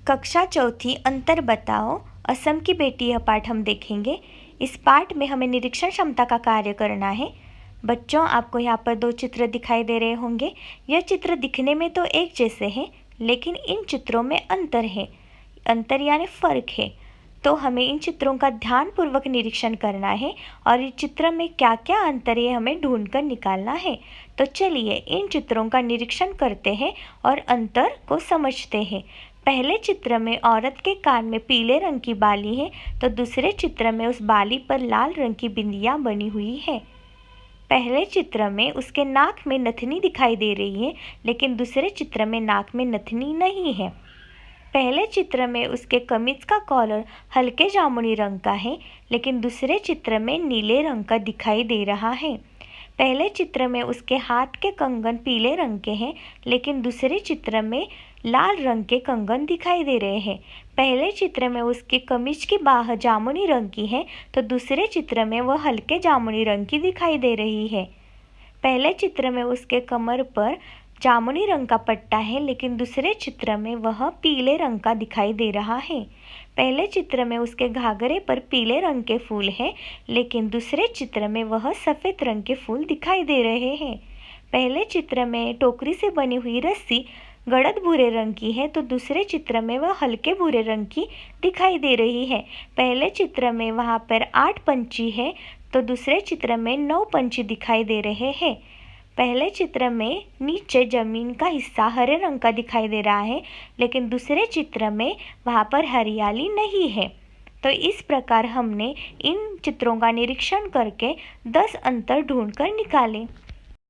कक्षा चौथी अंतर बताओ असम की बेटी यह पाठ हम देखेंगे। इस पाठ में हमें निरीक्षण क्षमता का कार्य करना है। बच्चों, आपको यहाँ पर दो चित्र दिखाई दे रहे होंगे। यह चित्र दिखने में तो एक जैसे हैं, लेकिन इन चित्रों में अंतर है। अंतर यानी फ़र्क है। तो हमें इन चित्रों का ध्यानपूर्वक निरीक्षण करना है और इस चित्र में क्या क्या अंतर है हमें ढूंढकर निकालना है। तो चलिए इन चित्रों का निरीक्षण करते हैं और अंतर को समझते हैं। पहले चित्र में औरत के कान में पीले रंग की बाली है, तो दूसरे चित्र में उस बाली पर लाल रंग की बिंदियाँ बनी हुई है। पहले चित्र में उसके नाक में नथनी दिखाई दे रही है, लेकिन दूसरे चित्र में नाक में नथनी नहीं है। पहले चित्र में उसके कमीज का कॉलर हल्के जामुनी रंग का है, लेकिन दूसरे चित्र में नीले रंग का दिखाई दे रहा है। पहले चित्र में उसके हाथ के कंगन पीले रंग के हैं, लेकिन दूसरे चित्र में लाल रंग के कंगन दिखाई दे रहे हैं। पहले चित्र में उसकी कमीज की बाह जामुनी रंग की है, तो दूसरे चित्र में वह हल्के जामुनी रंग की दिखाई दे रही है। पहले चित्र में उसके कमर पर जामुनी रंग का पट्टा है, लेकिन दूसरे चित्र में वह पीले रंग का दिखाई दे रहा है। पहले चित्र में उसके घाघरे पर पीले रंग के फूल हैं, लेकिन दूसरे चित्र में वह सफ़ेद रंग के फूल दिखाई दे रहे हैं। पहले चित्र में टोकरी से बनी हुई रस्सी गड़द भूरे रंग की है, तो दूसरे चित्र में वह हल्के भूरे रंग की दिखाई दे रही है। पहले चित्र में वहाँ पर 8 पंछी है, तो दूसरे चित्र में 9 पंछी दिखाई दे रहे हैं। पहले चित्र में नीचे ज़मीन का हिस्सा हरे रंग का दिखाई दे रहा है, लेकिन दूसरे चित्र में वहाँ पर हरियाली नहीं है। तो इस प्रकार हमने इन चित्रों का निरीक्षण करके 10 अंतर ढूंढकर निकाले।